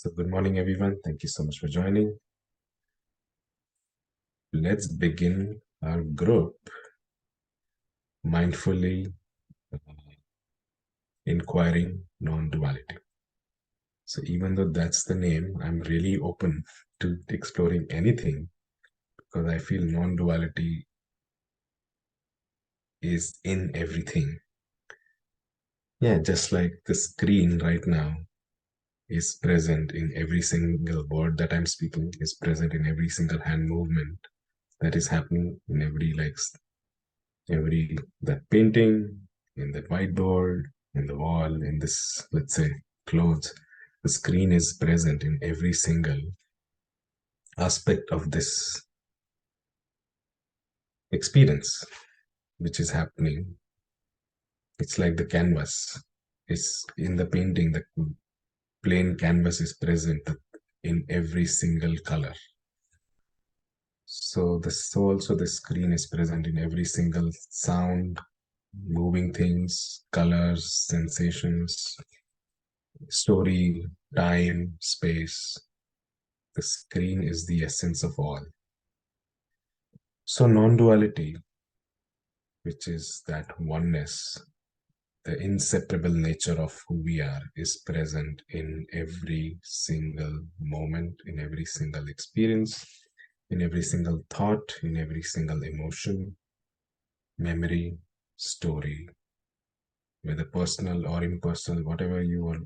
So good morning, everyone. Thank you so much for joining. Let's begin our group, Mindfully Inquiring Non-duality. So even though that's the name, I'm really open to exploring anything because I feel non-duality is in everything. Yeah, just like the screen right now is present in every single word that I'm speaking, is present in every single hand movement that is happening in every that painting, in the whiteboard, in the wall, in this, let's say, clothes. The screen is present in every single aspect of this experience which is happening. It's like the canvas is in the painting, the plain canvas is present in every single color. So also the screen is present in every single sound, moving things, colors, sensations, story, time, space. The screen is the essence of all. So non-duality, which is that oneness, the inseparable nature of who we are, is present in every single moment, in every single experience, in every single thought, in every single emotion, memory, story, whether personal or impersonal, whatever you are,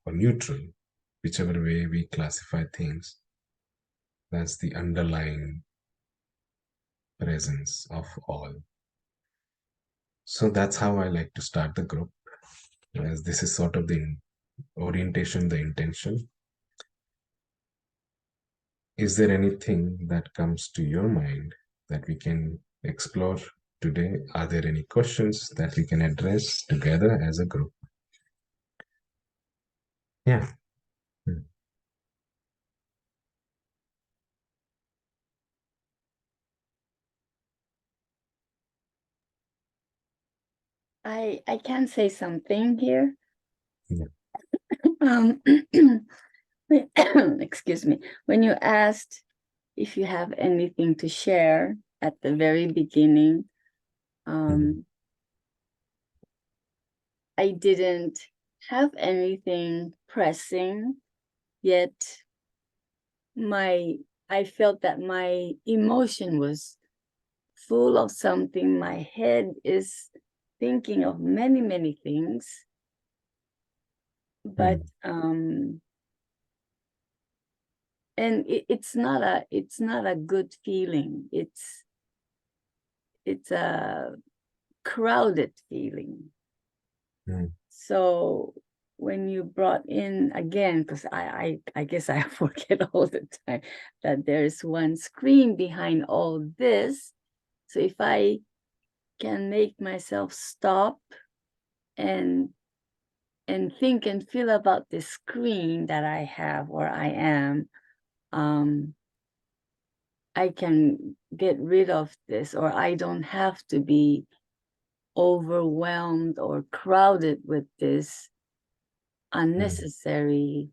or neutral, whichever way we classify things, that's the underlying presence of all. So that's how I like to start the group, as this is sort of the orientation, the intention. Is there anything that comes to your mind that we can explore today? Are there any questions that we can address together as a group? Yeah. I can say something here. Yeah. Excuse me. When you asked if you have anything to share at the very beginning, I didn't have anything pressing, yet I felt that my emotion was full of something. My head is thinking of many, many things. But and it's not a good feeling. It's a crowded feeling. So when you brought in again, because I guess I forget all the time that there's one screen behind all this. So if I can make myself stop and think and feel about the screen that I have or I am, I can get rid of this, or I don't have to be overwhelmed or crowded with this unnecessary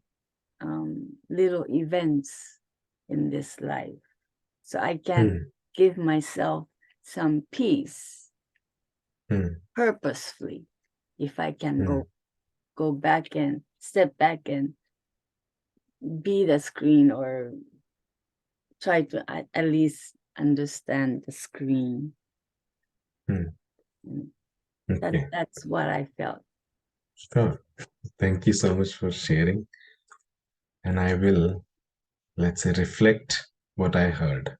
little events in this life. So I can give myself some peace purposefully if I can go back and step back and be the screen, or try to at least understand the screen. Okay. That's what I felt. Sure. Thank you so much for sharing. And I will, let's say, reflect what I heard.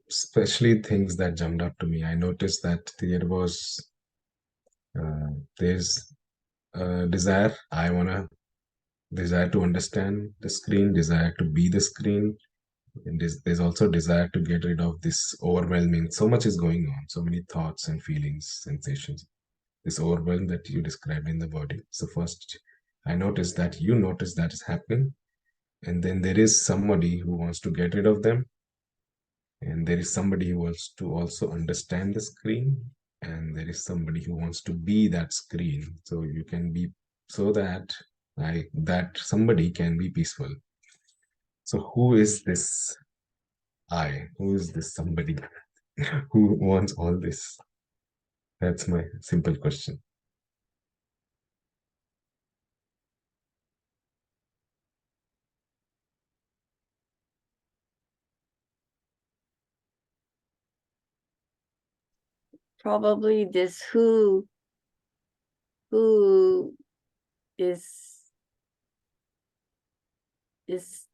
Especially things that jumped out to me. I noticed that there's a desire. I want to desire to understand the screen, desire to be the screen. And there's also desire to get rid of this overwhelming, so much is going on, so many thoughts and feelings, sensations, this overwhelm that you described in the body. So first, I noticed that you notice that is happening. And then there is somebody who wants to get rid of them. And there is somebody who wants to also understand the screen. And there is somebody who wants to be that screen. So you can be, so that that somebody can be peaceful. So who is this I? Who is this somebody who wants all this? That's my simple question. Probably this who is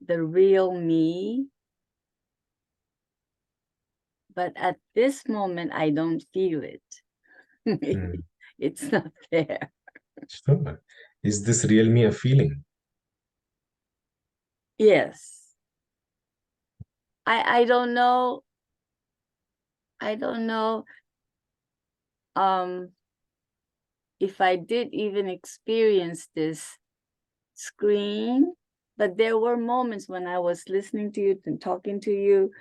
the real me, but at this moment I don't feel it. Hmm. It's not there. Sure. Is this real me a feeling? Yes. I don't know. I don't know if I did even experience this screen, but there were moments when I was listening to you and talking to you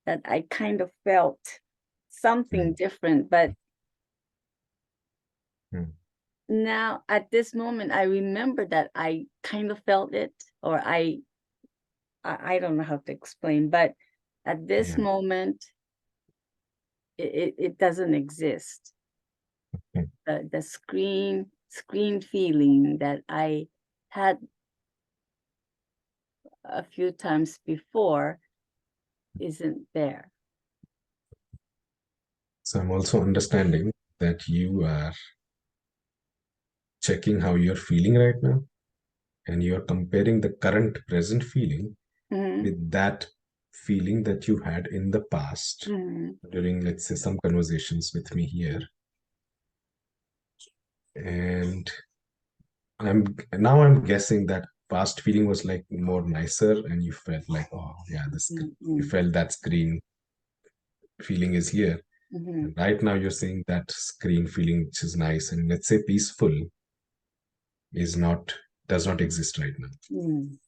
that I kind of felt something Hmm. different. But Hmm. now at this moment, I remember that I kind of felt it, or I don't know how to explain, but at this Yeah. moment, it doesn't exist. Hmm. The screen feeling that I had a few times before isn't there. So I'm also understanding that you are checking how you're feeling right now, and you're comparing the current present feeling Mhm, with that feeling that you had in the past mhm, during, let's say, some conversations with me here. And I'm guessing that past feeling was like more nicer, and you felt like, oh yeah, you mhm, felt that screen feeling is here. mhm, And right now you're saying that screen feeling, which is nice and let's say peaceful, is not does not exist right now. mhm.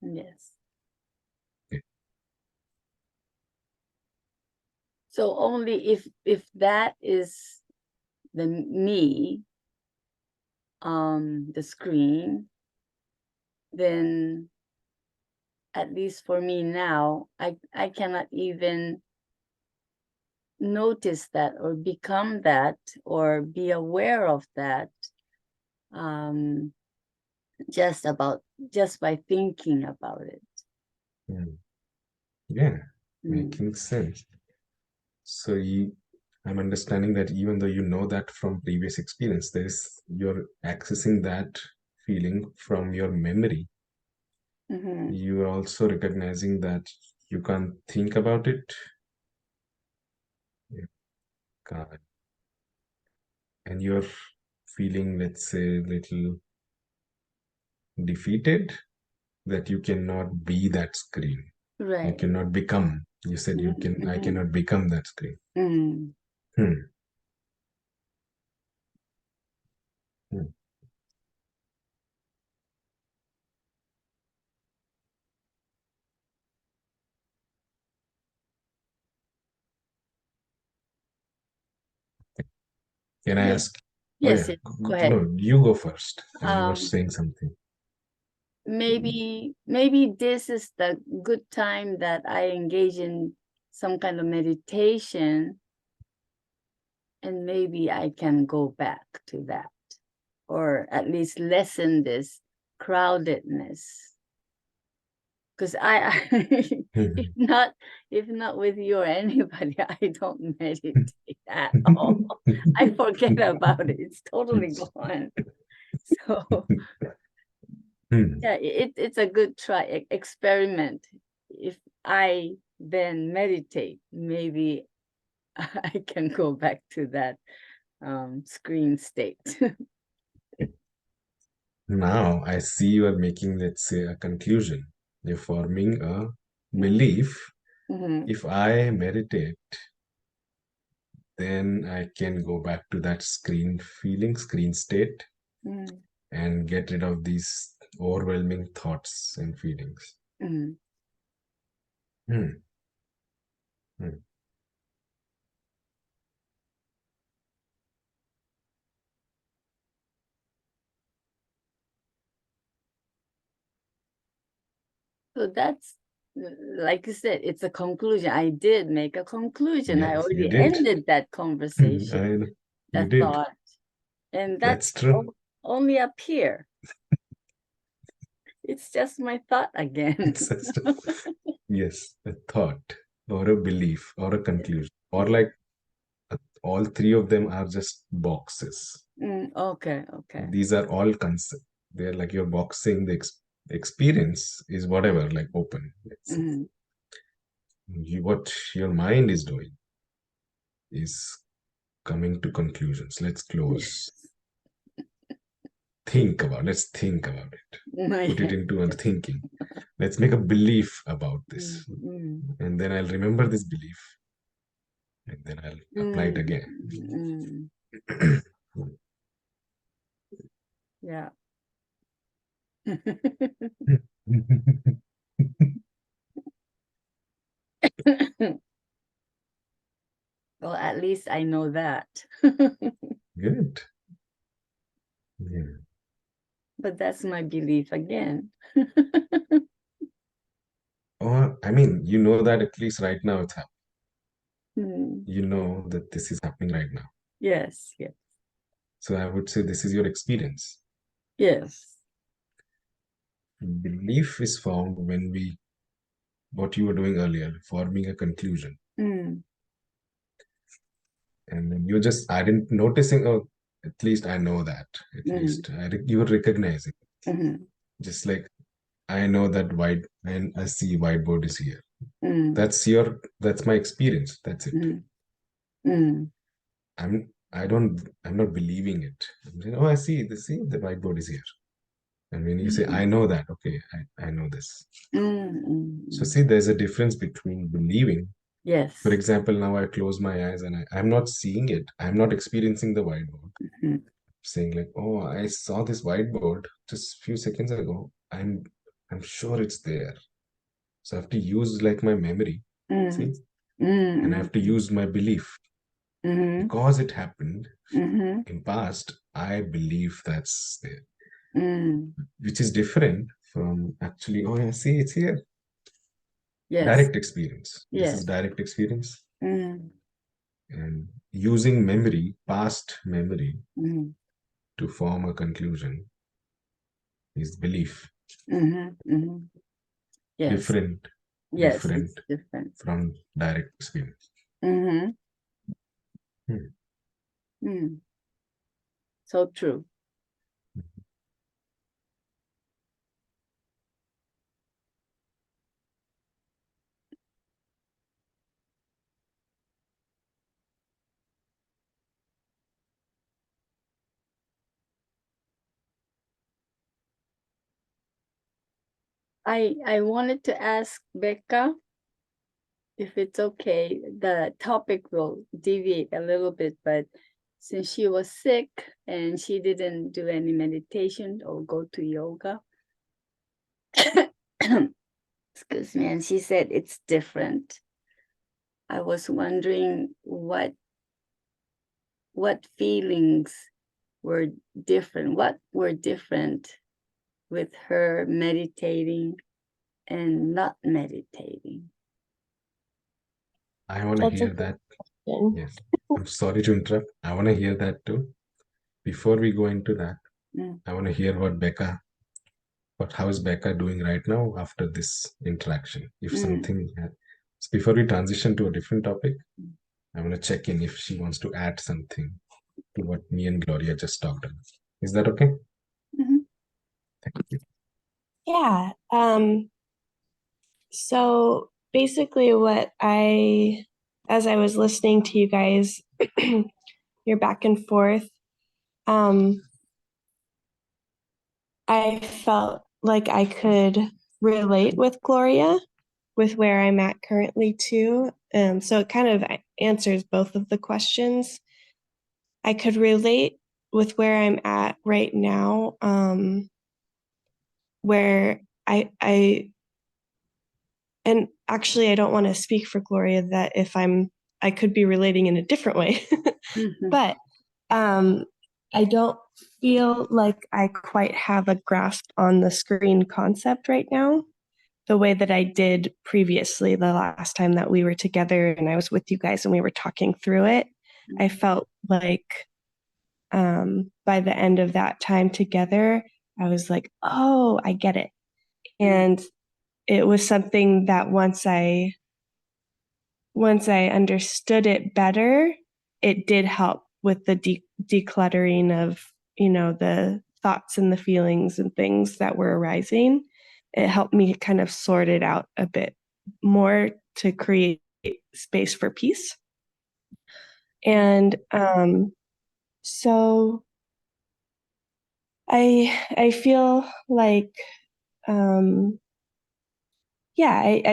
Yes. Okay. So only if that is the me, the screen, then at least for me now, I cannot even notice that or become that or be aware of that, um, just by thinking about it. Hmm. Yeah, Mm. making sense. So I'm understanding that even though you know that from previous experience, you're accessing that feeling from your memory. Mhm. You are also recognizing that you can't think about it. You can't. And you're feeling, let's say, little defeated that you cannot be that screen. You Right. cannot become. You said Mhm, I mhm, cannot become that screen. mhm. Hmm. Hmm. Can I May- ask? Oh Yes, yeah, yes. Go ahead. no, you go first. You were Um, saying something. maybe this is the good time that I engage in some kind of meditation, and maybe I can go back to that, or at least lessen this crowdedness. Because if Hmm. not, if not with you or anybody, I don't meditate at all. I forget about it. It's totally gone. So Hmm. yeah, it's a good experiment. If I then meditate, maybe I can go back to that screen state. Now I see you are making, let's say, a conclusion. You're forming a Mm, belief. mhm, If I meditate, then I can go back to that screen feeling, screen state, mm, and get rid of these overwhelming thoughts and feelings. mm. Hmm. Hmm. So that's, like you said, it's a conclusion. I did make a conclusion. I Yes, you already did. ended that conversation, You that did. thought. And That's that's true. only up here. It's just my thought again. It's just yes, a thought or a belief or a conclusion or like all three of them are just boxes. Okay. These are all concept. They're like you're boxing the experience is whatever, like open. What your mind is doing is coming to conclusions. Let's close. Let's think about it. Put it into a thinking. Let's make a belief about this. And then I'll remember this belief. And then I'll apply it again. Yeah. Well, at least I know that. Good. Yeah. But that's my belief again. Or, I mean, you know that at least right now it's happening. Hmm. You know that this is happening right now. Yes. So I would say this is your experience. Yes. Belief is formed when what you were doing earlier, forming a conclusion. And then I didn't noticing, oh, at least I know that. At least you were recognizing. Just like I know that and I see whiteboard is here. That's my experience. That's it. I'm not believing it. I'm saying, oh, I see the whiteboard is here. And when you say, I know that, okay, I know this. So see, there's a difference between believing. Yes. For example, now I close my eyes and I'm not seeing it. I'm not experiencing the whiteboard. Saying like, oh, I saw this whiteboard just a few seconds ago. I'm sure it's there. So I have to use like my memory, see? And I have to use my belief. Because it happened in past, I believe that's there. Which is different from actually, oh yeah, see, it's here. Yes. Direct experience. Yes. This is direct experience. And using memory, past memory, to form a conclusion is belief. Yes. Different from direct experience. So true. I wanted to ask Becca, if it's okay, the topic will deviate a little bit, but since she was sick and she didn't do any meditation or go to yoga, excuse me, and she said it's different. I was wondering what feelings were different, with her meditating and not meditating. I want to hear that. Yes. I'm sorry to interrupt. I want to hear that too. Before we go into that, I want to hear how is Becca doing right now after this interaction? If something, before we transition to a different topic, I want to check in if she wants to add something to what me and Gloria just talked about. Is that okay? Thank you. Yeah. So basically as I was listening to you guys, your back and forth, I felt like I could relate with Gloria with where I'm at currently too. So it kind of answers both of the questions. I could relate with where I'm at right now, where I and actually I don't want to speak for Gloria that if I could be relating in a different way, but I don't feel like I quite have a grasp on the screen concept right now. the way that I did previously the last time that we were together and I was with you guys and we were talking through it. I felt like by the end of that time together, I was like, oh, I get it. And it was something that once I understood it better, it did help with the decluttering of, the thoughts and the feelings and things that were arising. It helped me kind of sort it out a bit more to create space for peace. And so I feel like I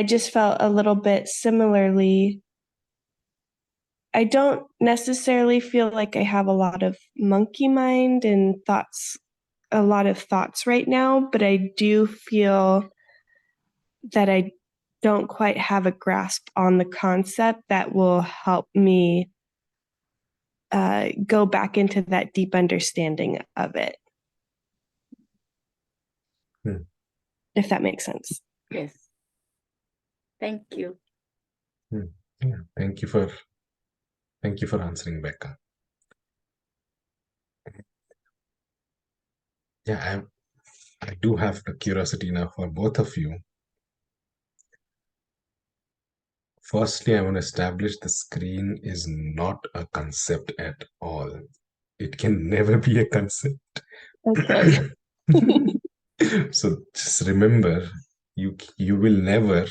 just felt a little bit similarly. I don't necessarily feel like I have a lot of monkey mind and a lot of thoughts right now, but I do feel that I don't quite have a grasp on the concept that will help me go back into that deep understanding of it. If that makes sense. Yes. Thank you. Yeah, thank you for answering, Becca. Yeah, I do have the curiosity now for both of you. Firstly, I want to establish the screen is not a concept at all. It can never be a concept. Okay. So just remember, you will never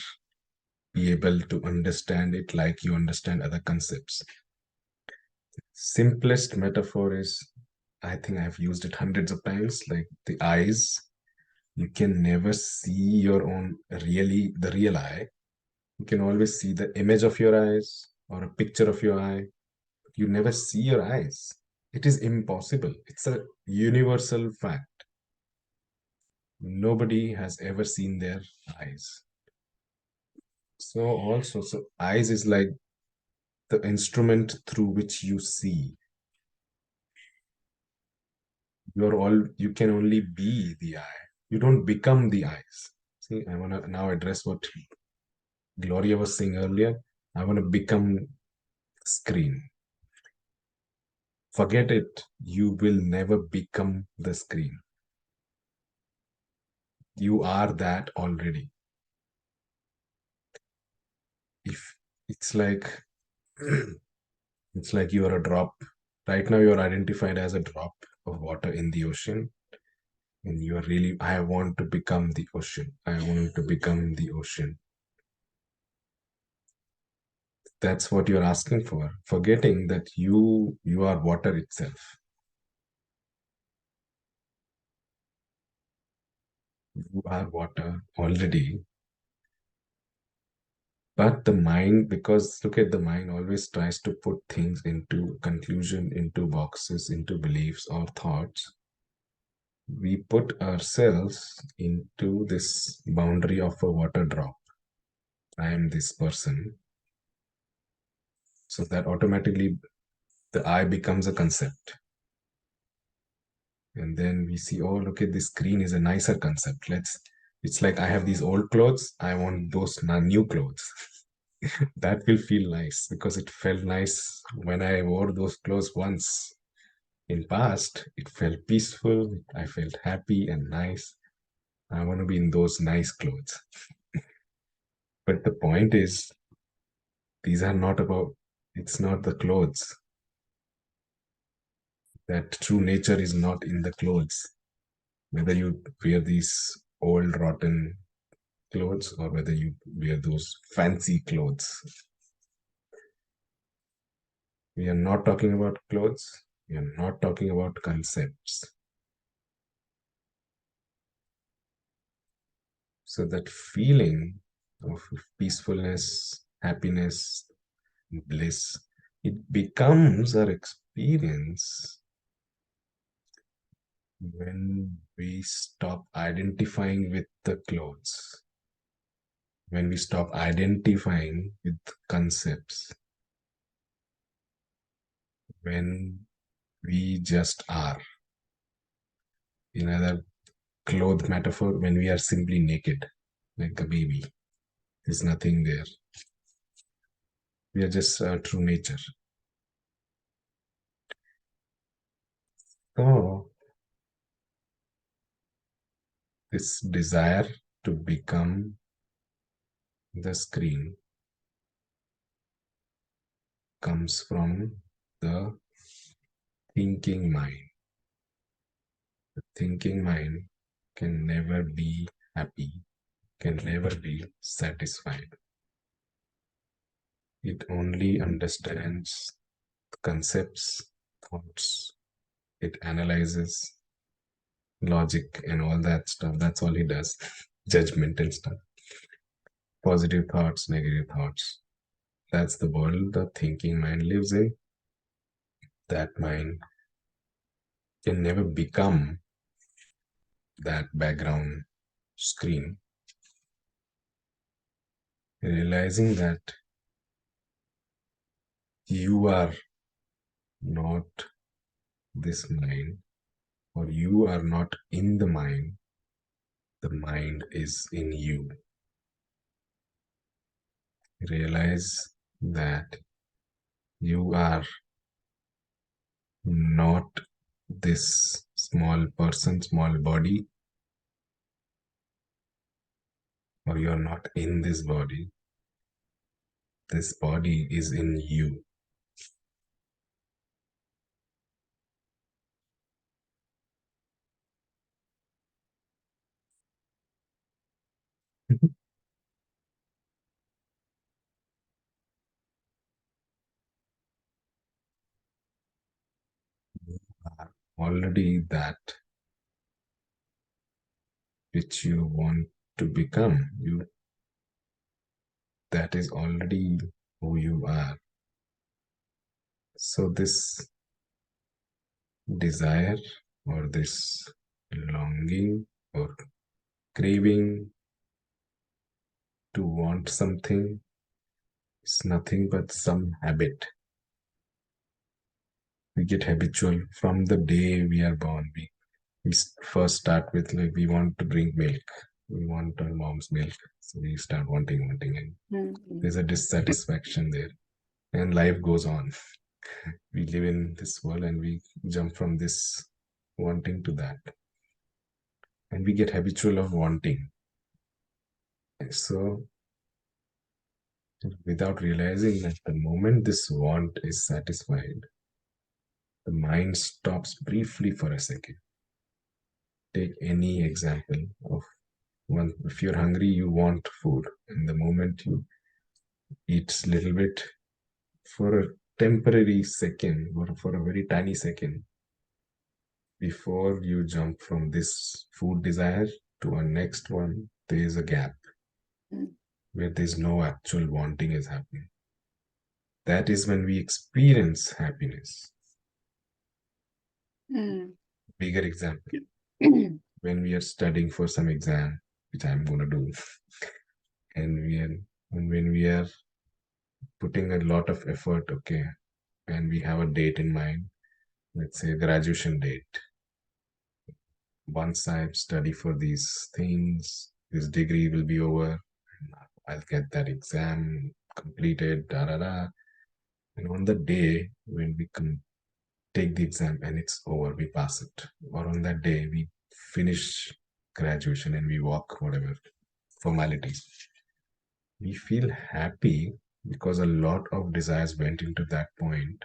be able to understand it like you understand other concepts. Simplest metaphor is, I think I've used it hundreds of times, like the eyes. You can never see your own the real eye. You can always see the image of your eyes or a picture of your eye. You never see your eyes. It is impossible. It's a universal fact. Nobody has ever seen their eyes. So eyes is like the instrument through which you see. You can only be the eye. You don't become the eyes. See, I want to now address what Gloria was saying earlier. I want to become screen. Forget it. You will never become the screen. You are that already. If it's like it's like you are a drop. Right now you're identified as a drop of water in the ocean. And you are really, I want to become the ocean. I want to become the ocean. That's what you're asking for, forgetting that you are water itself. You are water already. But the mind, because look at the mind, always tries to put things into conclusion, into boxes, into beliefs or thoughts. We put ourselves into this boundary of a water drop. I am this person. So that automatically the I becomes a concept. And then we see, oh, look at this screen is a nicer concept. It's like I have these old clothes. I want those new clothes. That will feel nice because it felt nice when I wore those clothes once. In past, it felt peaceful. I felt happy and nice. I want to be in those nice clothes. But the point is, these are not about, it's not the clothes. That true nature is not in the clothes. Whether you wear these old rotten clothes or whether you wear those fancy clothes. We are not talking about clothes. We are not talking about concepts. So that feeling of peacefulness, happiness, bliss, it becomes our experience when we stop identifying with the clothes, when we stop identifying with concepts, when we just are. In another cloth metaphor, when we are simply naked. like a baby. There's nothing there. We are just true nature. So, this desire to become the screen comes from the thinking mind. The thinking mind can never be happy, can never be satisfied. It only understands concepts, thoughts, it analyzes logic and all that stuff. That's all he does. Judgment and stuff. Positive thoughts, negative thoughts. That's the world the thinking mind lives in. That mind can never become that background screen. Realizing that you are not this mind, or you are not in the mind is in you. Realize that you are not this small person, small body, or you're not in this body. This body is in you. You are already that which you want to become. That is already who you are. So this desire or this longing or craving to want something is nothing but some habit. We get habitual from the day we are born. We first start with like we want to drink milk. We want our mom's milk. So we start wanting, and there's a dissatisfaction there. And life goes on. We live in this world and we jump from this wanting to that. And we get habitual of wanting. So without realizing that the moment this want is satisfied, the mind stops briefly for a second. Take any example of one. If you're hungry, you want food. And the moment you eat a little bit, for a temporary second, or for a very tiny second, before you jump from this food desire to a next one, there is a gap where there's no actual wanting is happening. That is when we experience happiness. Bigger example. When we are studying for some exam, which I'm going to do, and when we are putting a lot of effort, okay, and we have a date in mind, let's say graduation date. Once I study for these things, this degree will be over, I'll get that exam completed, and on the day when we take the exam and it's over, we pass it, or on that day we finish graduation and we walk whatever formalities, we feel happy because a lot of desires went into that point,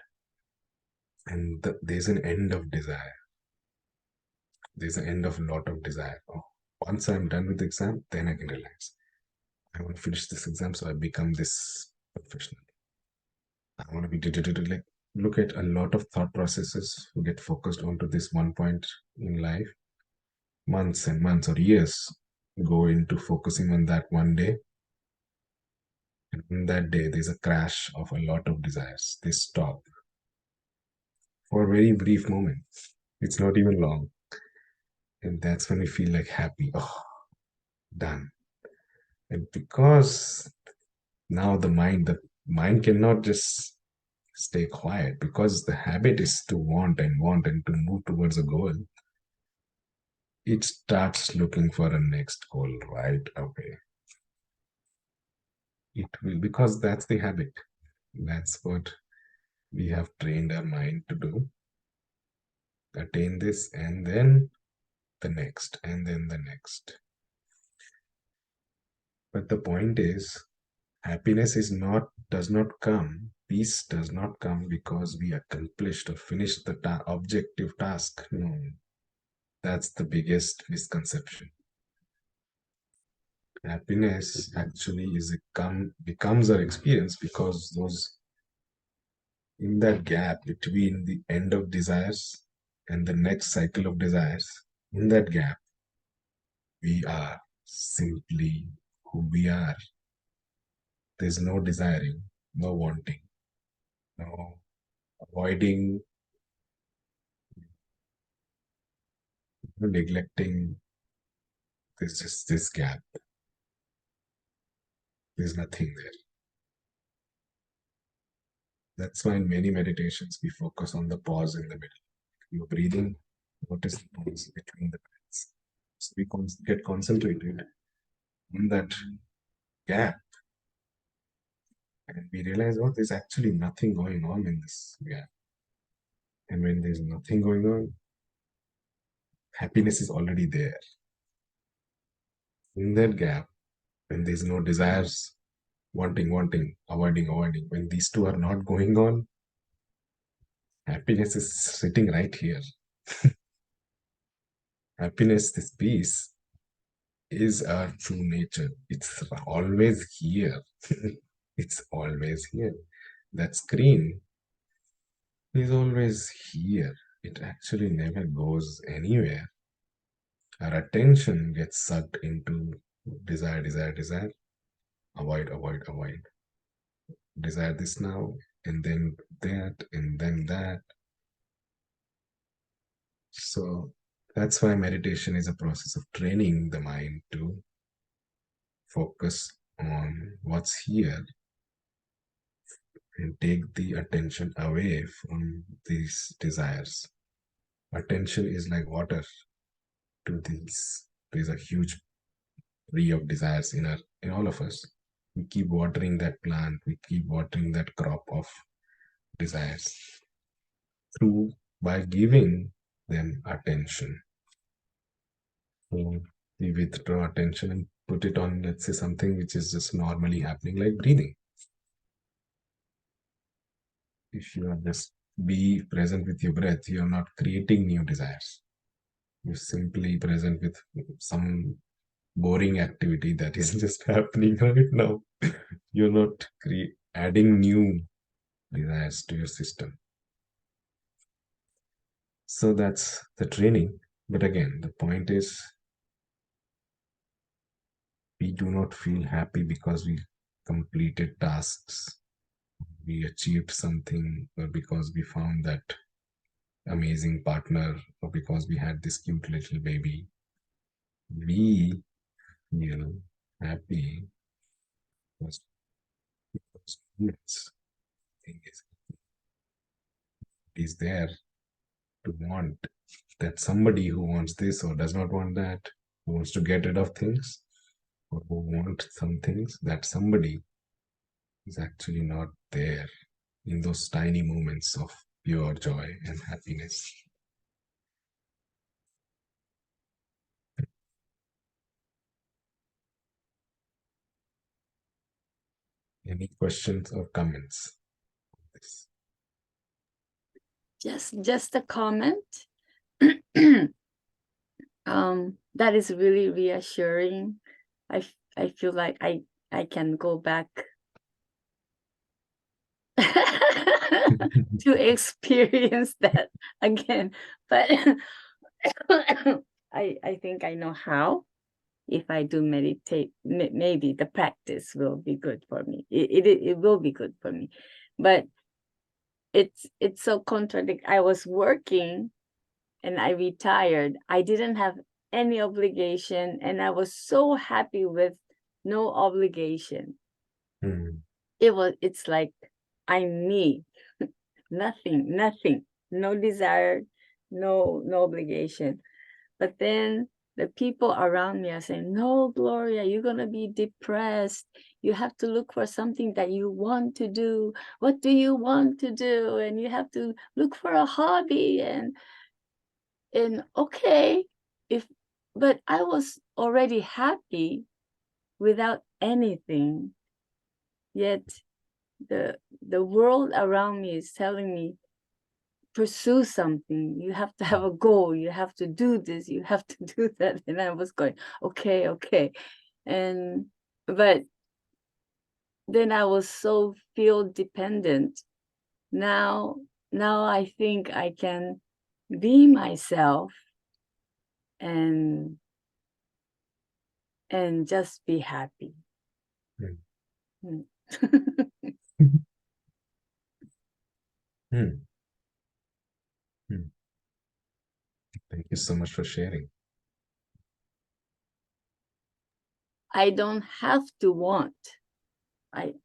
and there's an end of desire. There's an end of a lot of desire. Oh, once I'm done with the exam, then I can relax. I want to finish this exam so I become this professional. I want to be like, look at a lot of thought processes who get focused onto this one point in life. Months and months or years go into focusing on that one day. And in that day, there's a crash of a lot of desires. They stop for a very brief moment. It's not even long. And that's when we feel like happy. Oh, done. And because now the mind cannot just stay quiet, because the habit is to want and to move towards a goal. It starts looking for a next goal right away. it will, because that's the habit. That's what we have trained our mind to do. Attain this, and then the next, and then the next. But the point is, happiness does not come, peace does not come because we accomplished or finished the objective task. No, that's the biggest misconception. Happiness actually becomes our experience because in that gap between the end of desires and the next cycle of desires, in that gap, we are simply who we are. There's no desiring, no wanting, no avoiding, no neglecting. There's just this gap. There's nothing there. That's why in many meditations we focus on the pause in the middle. You're breathing, notice the pause between the breaths. So we get concentrated on that gap, and we realize, oh, there's actually nothing going on in this gap. And when there's nothing going on, happiness is already there. In that gap, when there's no desires, wanting, avoiding, when these two are not going on, happiness is sitting right here. Happiness, this peace, is our true nature. It's always here. It's always here. That screen is always here. It actually never goes anywhere. Our attention gets sucked into desire, avoid, desire this now, and then that, and then that. So that's why meditation is a process of training the mind to focus on what's here and take the attention away from these desires. Attention is like water to these. There's a huge tree of desires in all of us. We keep watering that plant, we keep watering that crop of desires by giving them attention. So we withdraw attention and put it on, let's say, something which is just normally happening, like breathing. If you are just be present with your breath, you are not creating new desires. You're simply present with some boring activity that is just happening right now. You're not adding new desires to your system. So that's the training. But again, the point is, we do not feel happy because we completed tasks, we achieved something, or because we found that amazing partner, or because we had this cute little baby. We feel happy because thing is there to want that somebody who wants this or does not want that, who wants to get rid of things or who want some things, that somebody is actually not there in those tiny moments of pure joy and happiness. Any questions or comments on this? Just a comment. That is really reassuring. I feel like I can go back to experience that again, but I think I know how. If I do meditate, maybe the practice will be good for me. It will be good for me, but it's so contradictory. I was working and I retired. I didn't have any obligation, and I was so happy with no obligation. It's like I'm me. nothing, no desire, no obligation. But then the people around me are saying, no, Gloria, you're gonna be depressed. you have to look for something that you want to do. What do you want to do? And you have to look for a hobby, and okay, but I was already happy without anything, yet the world around me is telling me, pursue something, you have to have a goal, you have to do this, you have to do that. And I was going, okay. And but then I was so feel dependent. Now I think I can be myself and just be happy. Hmm. Mm. Hmm. Hmm. Thank you so much for sharing. I don't have to want.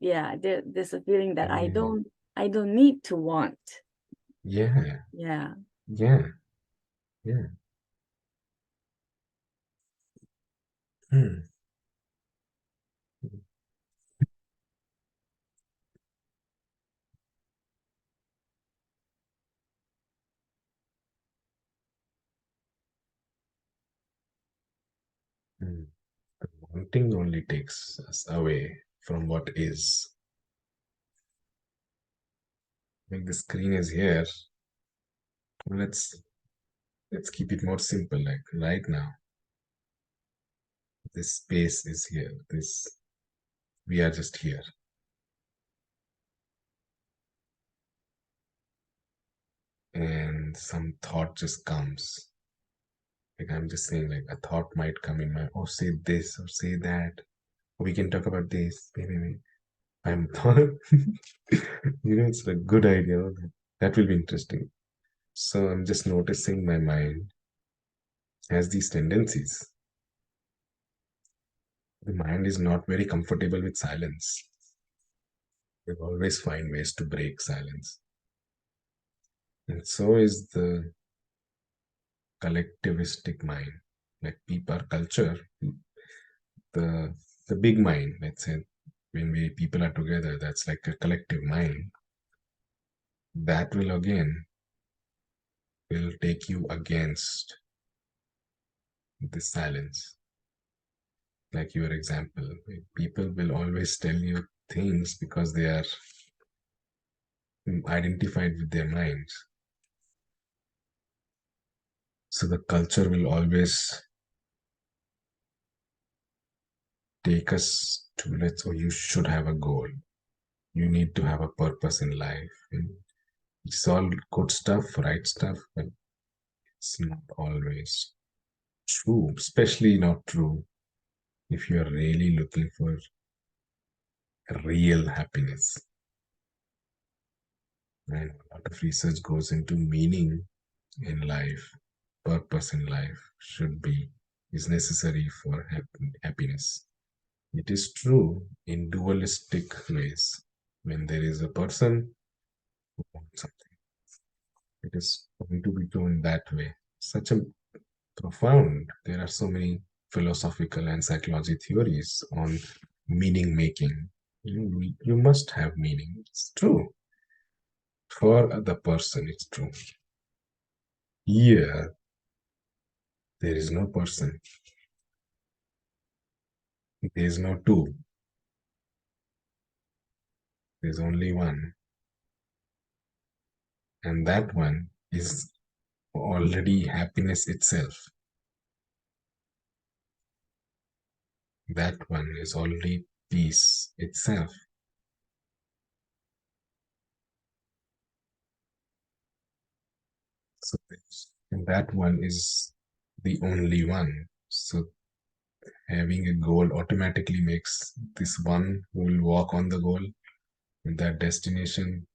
There's a feeling that I don't need to want. Yeah. Yeah. Yeah. Yeah. Hmm. Hmm. Wanting only takes us away from what is. Like the screen is here. Let's keep it more simple. Like right now, this space is here. We are just here. And some thought just comes. Like I'm just saying, like a thought might come in my, oh, say this or say that. We can talk about this. Maybe. I'm thought, it's a good idea. That will be interesting. So I'm just noticing my mind has these tendencies. The mind is not very comfortable with silence. They always find ways to break silence. And so is the collectivistic mind. Like people, culture, the big mind, let's say, when people are together, that's like a collective mind. That will again will take you against the silence. Like your example, people will always tell you things because they are identified with their minds. So the culture will always take us to, you should have a goal. You need to have a purpose in life. And it's all good stuff, right stuff, but it's not always true, especially not true if you are really looking for real happiness. And a lot of research goes into meaning in life, purpose in life is necessary for happiness. It is true in dualistic ways. When there is a person who wants something, it is going to be true in that way. Such a profound. There are so many philosophical and psychology theories on meaning making. You must have meaning. It's true. For the person, it's true. Here, there is no person. There is no two. There's only one. And that one is already happiness itself. That one is already peace itself. So and that one is the only one. So having a goal automatically makes this one who will walk on the goal, that destination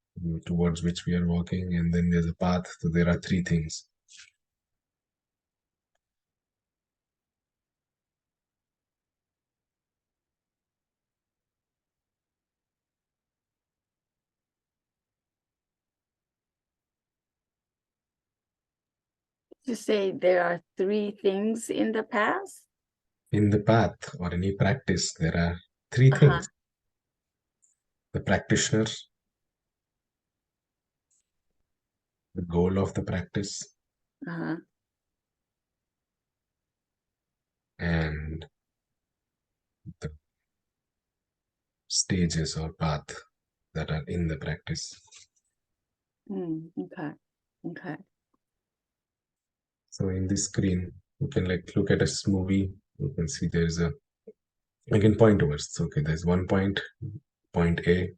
towards which we are walking, and then there's a path. So there are three things. To say there are three things in the past. In the path or any practice, there are three Uh-huh. things. the practitioner, the goal of the practice, Uh-huh. and the stages or path that are in the practice. Okay. Okay. So in this screen, you can like look at a movie. You can see there's a, I can point towards. Okay, there's one point, point A.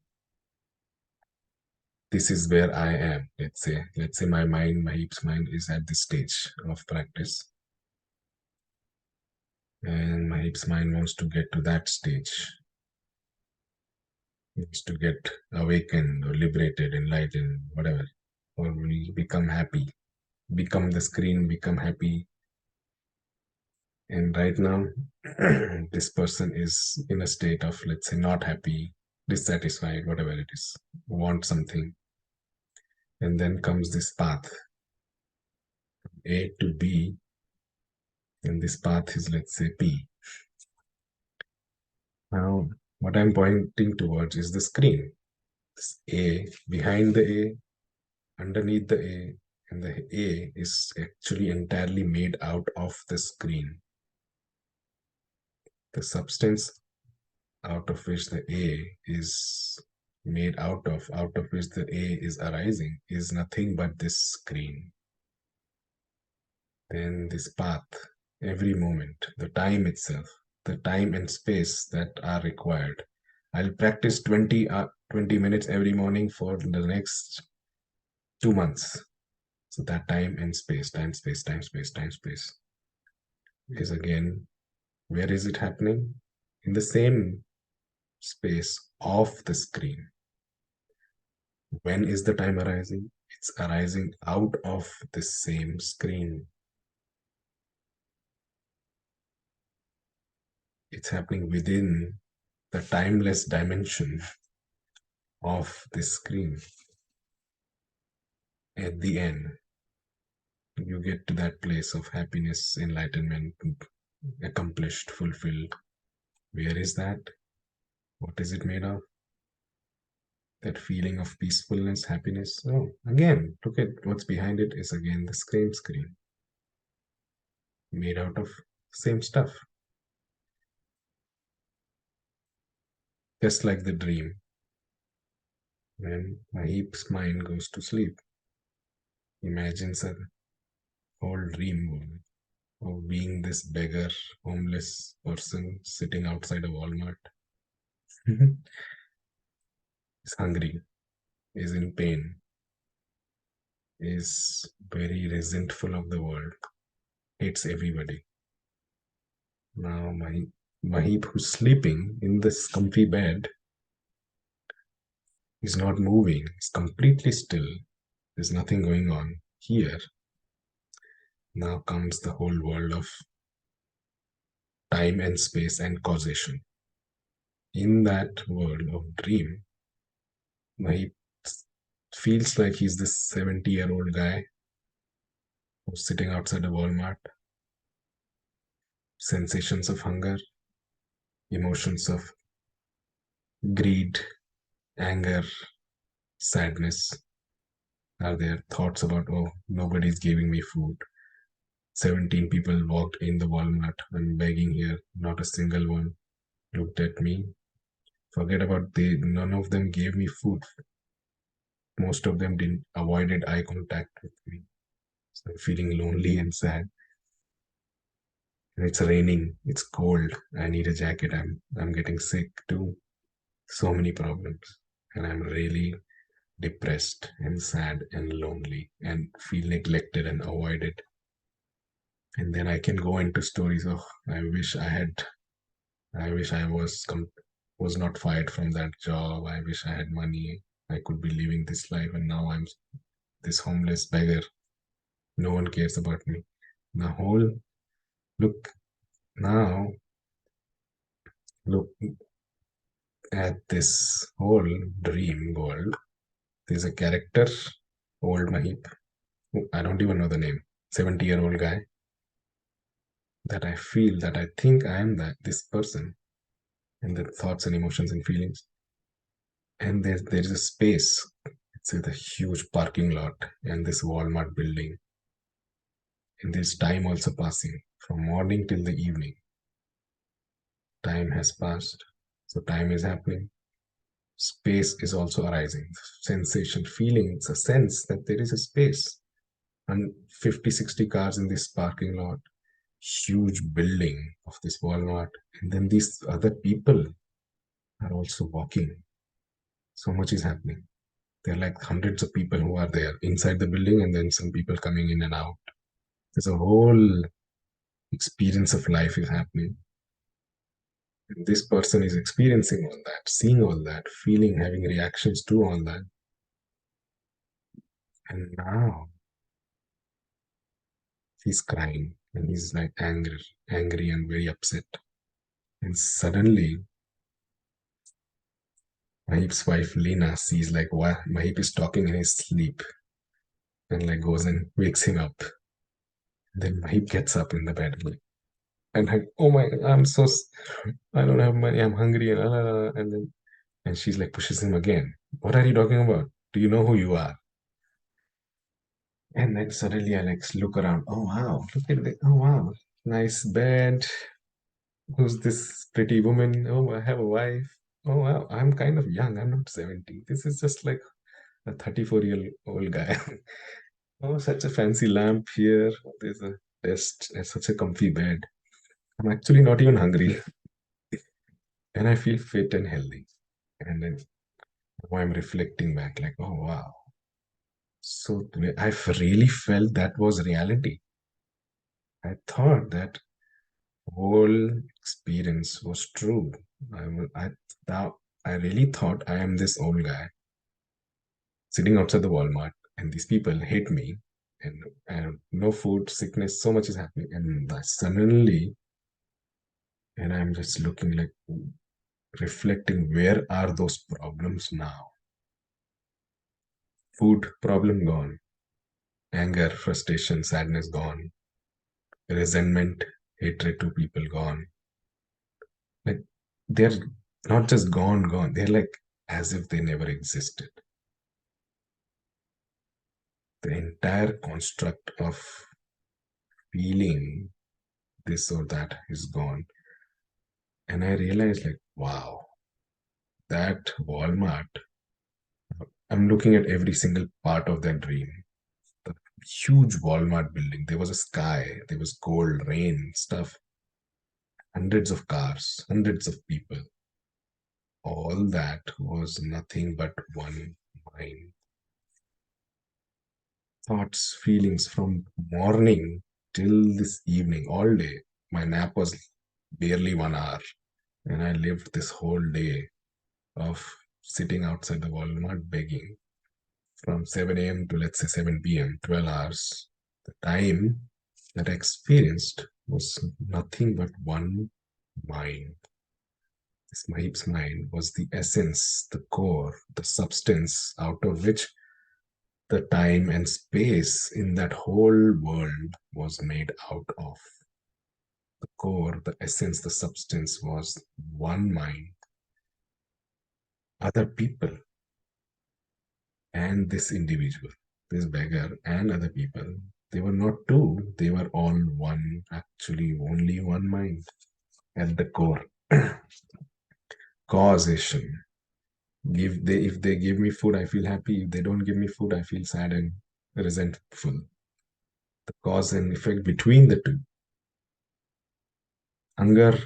This is where I am. Let's say my mind, my hips mind is at this stage of practice. And my hips mind wants to get to that stage. Wants to get awakened or liberated, enlightened, whatever. Or we become happy. Become the screen, become happy. And right now, this person is in a state of, let's say, not happy, dissatisfied, whatever it is, want something. And then comes this path, A to B, and this path is, let's say, P. Now, what I'm pointing towards is the screen. This A, behind the A, underneath the A, and the A is actually entirely made out of the screen. The substance out of which the A is made out of which the A is arising, is nothing but this screen. Then this path, every moment, the time itself, the time and space that are required. I'll practice 20 minutes every morning for the next 2 months. So that time and space, time, space, time, space, time, space is again, where is it happening? In the same space of the screen. When is the time arising? It's arising out of the same screen. It's happening within the timeless dimension of this screen. At the end, you get to that place of happiness, enlightenment, accomplished, fulfilled. Where is that? What is it made of? That feeling of peacefulness, happiness. Oh, again, look at what's behind it is again the same screen. Made out of same stuff. Just like the dream. When my hips mind goes to sleep, imagines a whole dream world of being this beggar, homeless person sitting outside a Walmart. Is hungry, is in pain, is very resentful of the world, hates everybody. Now my Mahip, who's sleeping in this comfy bed, is not moving, is completely still. There's nothing going on. Here, now comes the whole world of time and space and causation. In that world of dream, Mahip feels like he's this 70-year-old guy who's sitting outside a Walmart. Sensations of hunger, emotions of greed, anger, sadness are there. Thoughts about, oh, nobody's giving me food. 17 people walked in the Walmart. I'm begging here. Not a single one looked at me. Forget about none of them gave me food. Most of them didn't avoided eye contact with me. So I'm feeling lonely and sad. And it's raining. It's cold. I need a jacket. I'm getting sick too. So many problems. And I'm really depressed and sad and lonely and feel neglected and avoided. And then I can go into stories of I wish I was not fired from that job. I wish I had money. I could be living this life, and now I'm this homeless beggar. No one cares about me. The whole look now look at this whole dream world. There's a character, old Mahip. I don't even know the name. 70-year-old guy. That I feel that I think I am this person, and the thoughts and emotions and feelings. And there is a space. It's a huge parking lot and this Walmart building. And there's time also passing from morning till the evening. Time has passed. So time is happening. Space is also arising. Sensation, feeling, it's a sense that there is a space. And 50, 60 cars in this parking lot. Huge building of this Walmart. And then these other people are also walking. So much is happening. There are like hundreds of people who are there inside the building, and then some people coming in and out. There's a whole experience of life is happening. And this person is experiencing all that, seeing all that, feeling, having reactions to all that. And now he's crying and he's like angry and very upset. And suddenly Mahip's wife Lena sees like what Mahip is talking in his sleep and like goes and wakes him up. Then Mahip gets up in the bed and like, oh my, I don't have money, I'm hungry, and then and she's like pushes him again. What are you talking about? Do you know who you are? And then suddenly I like look around. Oh wow, look at it. Oh wow, nice bed. Who's this pretty woman? Oh, I have a wife. Oh wow, I'm kind of young. I'm not 70. This is just like a 34-year-old guy. Oh, such a fancy lamp here. There's a desk and such a comfy bed. I'm actually not even hungry. And I feel fit and healthy. And then now I'm reflecting back, like, oh wow. So I've really felt that was reality. I thought that whole experience was true. Now I really thought I am this old guy sitting outside the Walmart, and these people hate me, and no food, sickness, so much is happening, and suddenly, and I'm just looking like reflecting, where are those problems now? Food problem gone, anger, frustration, sadness gone, resentment, hatred to people gone. Like they're not just gone, they're like as if they never existed. The entire construct of feeling this or that is gone. And I realized, like, wow, that Walmart, I'm looking at every single part of that dream. The huge Walmart building, there was a sky, there was gold, rain, stuff, hundreds of cars, hundreds of people. All that was nothing but one mind. Thoughts, feelings from morning till this evening, all day. My nap was barely 1 hour, and I lived this whole day of sitting outside the Walmart begging from 7 a.m. to let's say 7 p.m., 12 hours. The time that I experienced was nothing but one mind. This Mahip's mind was the essence, the core, the substance out of which the time and space in that whole world was made out of. The core, the essence, the substance was one mind. Other people and this individual, this beggar and other people, they were not two, they were all one, actually only one mind at the core. Causation. If they give me food, I feel happy. If they don't give me food, I feel sad and resentful. The cause and effect between the two. Anger,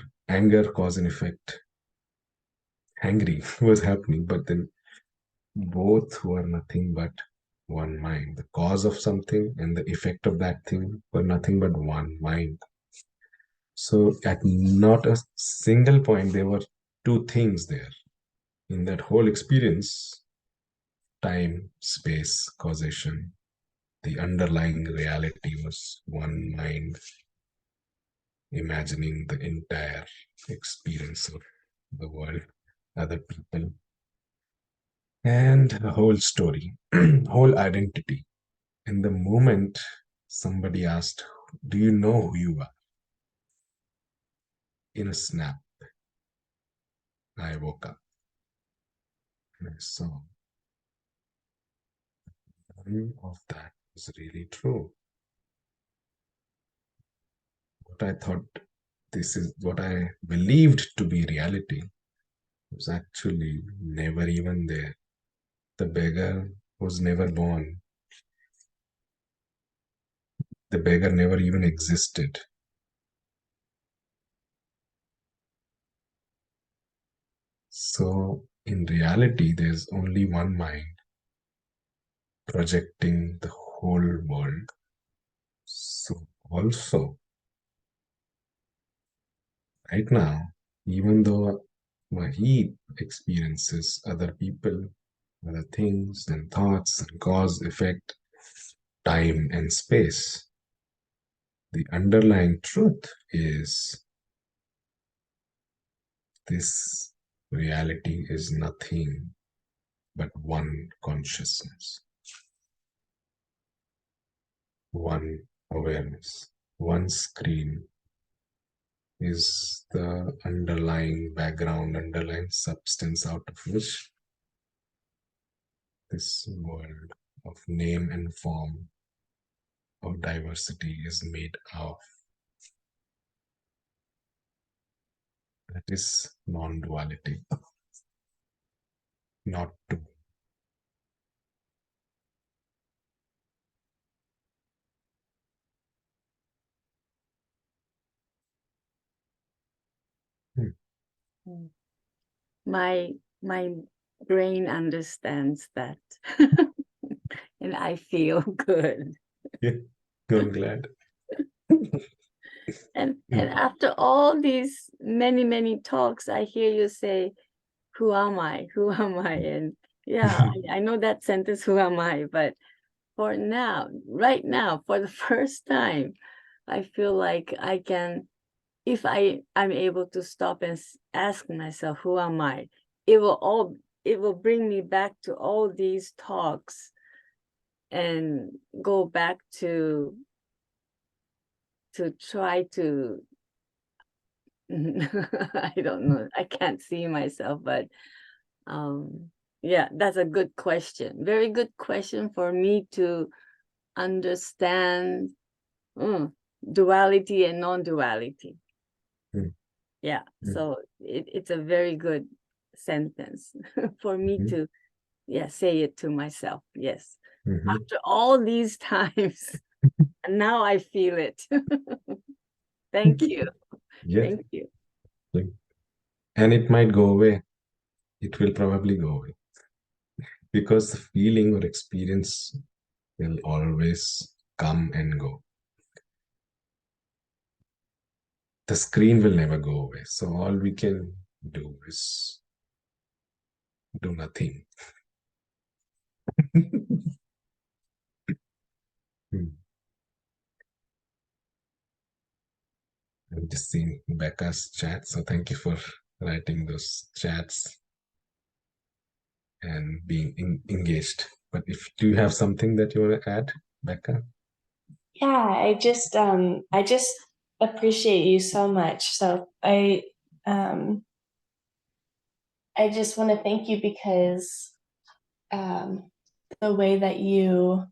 cause and effect. Angry was happening, but then both were nothing but one mind. The cause of something and the effect of that thing were nothing but one mind. So at not a single point, there were two things there. In that whole experience, time, space, causation, the underlying reality was one mind, imagining the entire experience of the world, other people, and the whole story, whole identity. In the moment somebody asked, do you know who you are? In a snap, I woke up. So none of that was really true. What I thought this is what I believed to be reality was actually never even there. The beggar was never born. The beggar never even existed. So in reality, there's only one mind projecting the whole world. So also, right now, even though he experiences other people, other things and thoughts and cause, effect, time and space, the underlying truth is this reality is nothing but one consciousness, one awareness, one screen is the underlying background, underlying substance out of which this world of name and form of diversity is made of. That is non-duality, not two. Mm. My brain understands that. And I feel good. Yeah, I'm glad. And after all these many talks, I hear you say, who am I? Who am I? And yeah, I know that sentence, who am I? But for now, right now, for the first time, I feel like I can, if I'm able to stop and ask myself, who am I? It will bring me back to all these talks and go back to try to I don't know, I can't see myself, but yeah, that's a good question, very good question for me to understand duality and non-duality. Yeah, so it's a very good sentence for me to say it to myself. Yes, after all these times. And now I feel it. Thank you. Yes. Thank you. And it might go away. It will probably go away. Because the feeling or experience will always come and go. The screen will never go away. So all we can do is do nothing. I'm just seeing Becca's chat, so thank you for writing those chats and being engaged. But if do you have something that you want to add, Becca? Yeah, I just appreciate you so much. So I just want to thank you because the way that you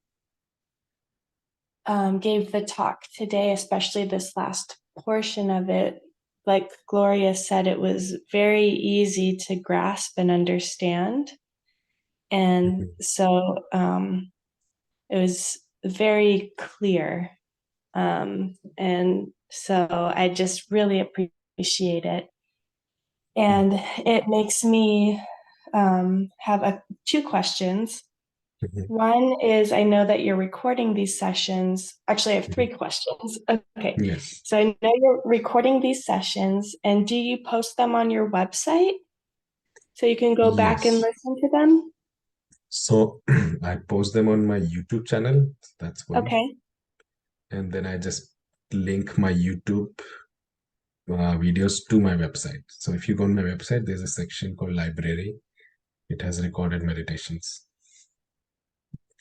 gave the talk today, especially this last portion of it, like Gloria said, it was very easy to grasp and understand. And so it was very clear. And so I just really appreciate it. And it makes me have two questions. One is, I know that you're recording these sessions. Actually, I have three questions. Okay. Yes. So I know you're recording these sessions, and do you post them on your website so you can go back and listen to them? So I post them on my YouTube channel. That's one. Okay. And then I just link my YouTube videos to my website. So if you go on my website, there's a section called library. It has recorded meditations.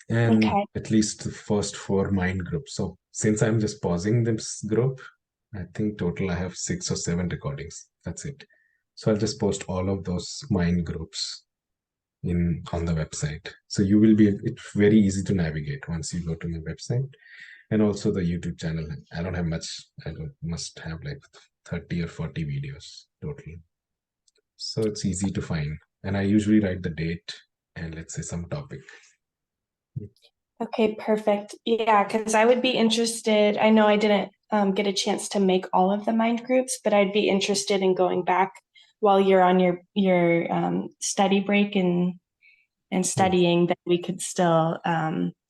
And at least the first 4 mind groups. So since I'm just pausing this group, I think total I have 6 or 7 recordings. That's it. So I'll just post all of those mind groups on the website. So you will be, it's very easy to navigate once you go to my website. And also the YouTube channel. I don't have much. Must have like 30 or 40 videos total. So it's easy to find. And I usually write the date and let's say some topic. Okay, perfect. Yeah, because I would be interested. I know I didn't get a chance to make all of the mind groups, but I'd be interested in going back while you're on your study break and studying. That we could still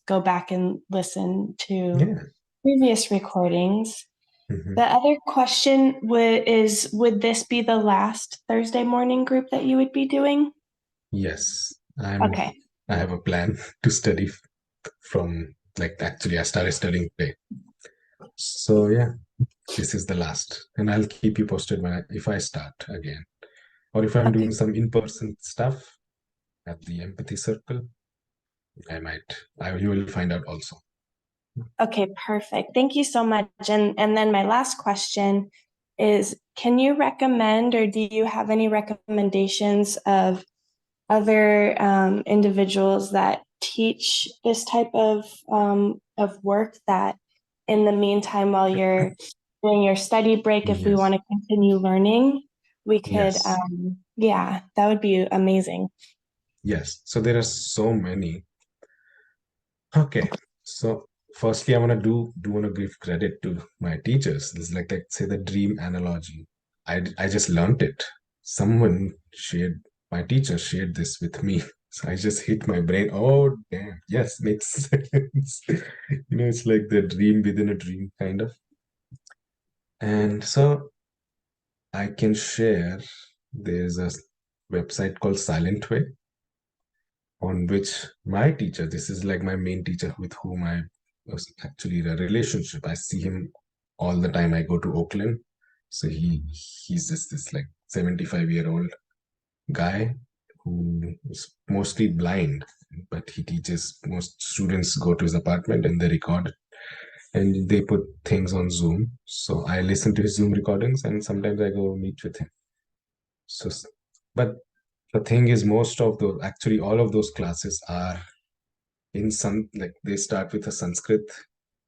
go back and listen to Yeah. previous recordings. Mhm. The other question is, would this be the last Thursday morning group that you would be doing? Yes. Okay. I have a plan to study from, like, actually I started studying today. So yeah, this is the last. And I'll keep you posted if I start again. Or if I'm Okay. doing some in-person stuff at the empathy circle, you will find out also. Okay, perfect. Thank you so much. And then my last question is, can you recommend, or do you have any recommendations of other individuals that teach this type of work, that in the meantime, while you're doing your study break, if we Yes. want to continue learning, we could, Yes. yeah, that would be amazing. Yes. So there are so many. Okay. So firstly, I want to give credit to my teachers. This is like say the dream analogy. I just learned it. My teacher shared this with me. So I just hit my brain. Oh, damn. Yes, makes sense. It's like the dream within a dream, kind of. And so I can share, there's a website called Silent Way, on which my teacher, this is like my main teacher with whom I was actually in a relationship. I see him all the time. I go to Oakland. So he's just this like 75-year-old guy who is mostly blind, but he teaches. Most students go to his apartment and they record and they put things on Zoom. So I listen to his Zoom recordings and sometimes I go meet with him. So, but the thing is, actually all of those classes are in some, like they start with a Sanskrit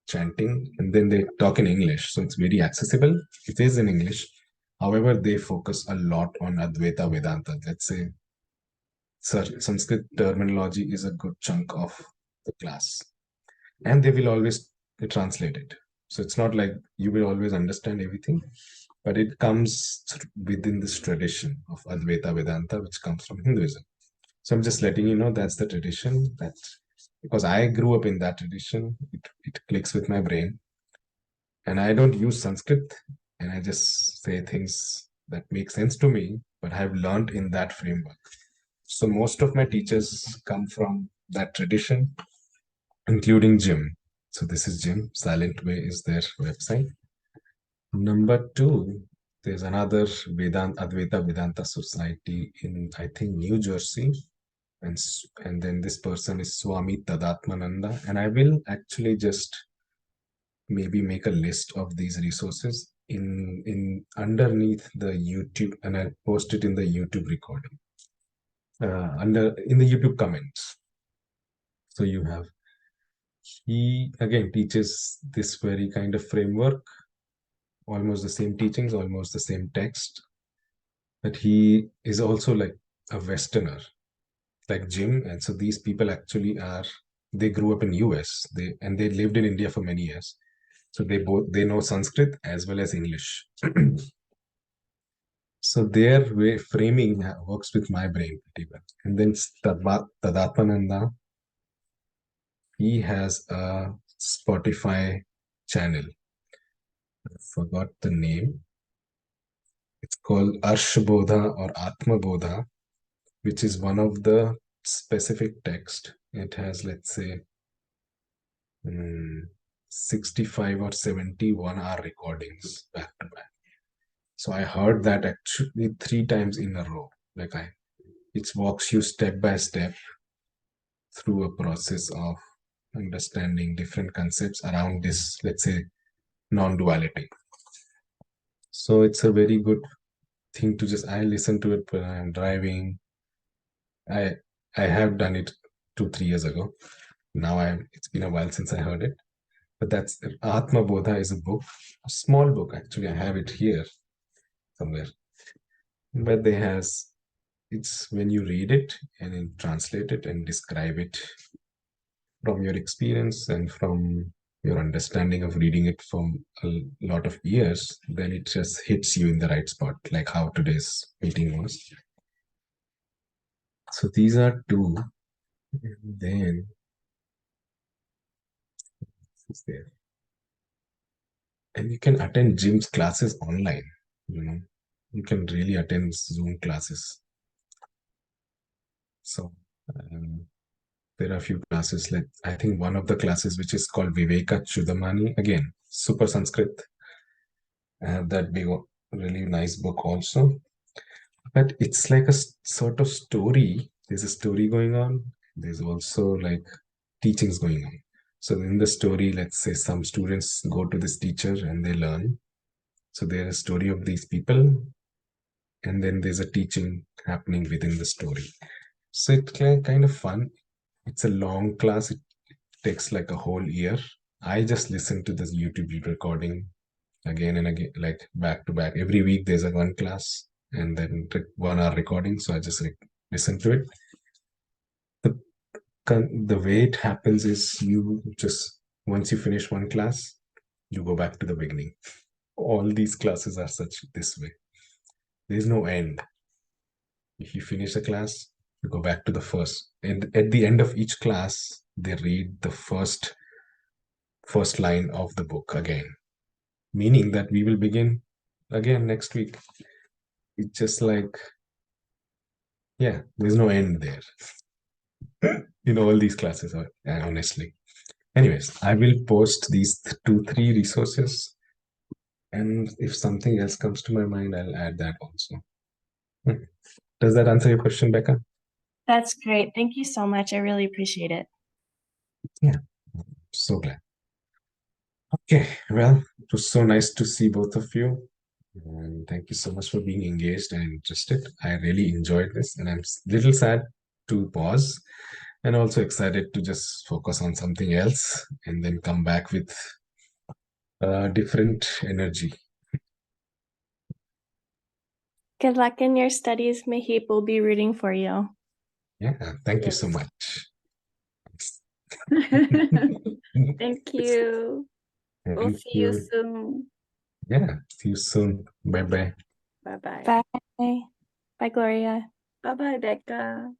chanting and then they talk in English. So it's very accessible. It is in English. However, they focus a lot on Advaita Vedanta. Let's say Sanskrit terminology is a good chunk of the class. And they will always translate it. So it's not like you will always understand everything, but it comes within this tradition of Advaita Vedanta, which comes from Hinduism. So I'm just letting you know that's the tradition, that because I grew up in that tradition, it clicks with my brain. And I don't use Sanskrit, and I just say things that make sense to me, but I've learned in that framework. So most of my teachers come from that tradition, including Jim. So this is Jim. Silent Way is their website. Number two, there's another Advaita Vedanta Society in, I think, New Jersey. And then this person is Swami Tadatmananda. And I will actually just maybe make a list of these resources in underneath the YouTube, and I'll post it in the YouTube recording. In the YouTube comments. So you have, he again teaches this very kind of framework, almost the same teachings, almost the same text, but he is also like a Westerner, like Jim. And so these people actually they grew up in US, they lived in India for many years. So they know Sanskrit as well as English. So their way framing works with my brain pretty well. And then Tadatmananda, he has a Spotify channel. I forgot the name. It's called Arshbodha or Atma Bodha, which is one of the specific text. It has, let's say, 65 or 71 hour recordings back to back. So I heard that actually 3 times in a row. It walks you step by step through a process of understanding different concepts around this, let's say, non-duality. So it's a very good thing to I listen to it when I'm driving. I have done it 2-3 years ago. Now it's been a while since I heard it. But that's Atma Bodha is a book, a small book actually. I have it here somewhere. But it's when you read it and then translate it and describe it from your experience and from your understanding of reading it from a lot of years, then it just hits you in the right spot, like how today's meeting was. So these are two. And then what's there? And you can attend Jim's classes online. You can really attend Zoom classes. So there are a few classes, like I think one of the classes which is called Viveka Chudamani, again, super Sanskrit. I have that big, really nice book also. But it's like a sort of story. There's a story going on. There's also like teachings going on. So in the story, let's say some students go to this teacher and they learn. So there's a story of these people, and then there's a teaching happening within the story. So it's kind of fun. It's a long class. It takes like a whole year. I just listen to this YouTube recording again and again, like back to back. Every week there's a one class and then 1 hour recording. So I just listen to it. The way it happens is you just, once you finish one class, you go back to the beginning. All these classes are this way. There's no end. If you finish a class, you go back to the first. And at the end of each class, they read the first line of the book again, meaning that we will begin again next week. It's just like, yeah, there's no end there. All these classes are, honestly. Anyways, I will post these 2-3 resources. And if something else comes to my mind, I'll add that also. Does that answer your question, Becca? That's great. Thank you so much. I really appreciate it. Yeah, so glad. Okay, well, it was so nice to see both of you. And thank you so much for being engaged and interested. I really enjoyed this, and I'm a little sad to pause and also excited to just focus on something else and then come back with a different energy. Good luck in your studies. Mahip will be rooting for you. Yeah, thank you so Yes. much. Thank you. We'll Thank see you you. soon. Yeah, see you soon. Bye-bye. Bye-bye. Bye. Bye, Gloria. Bye-bye, Becca.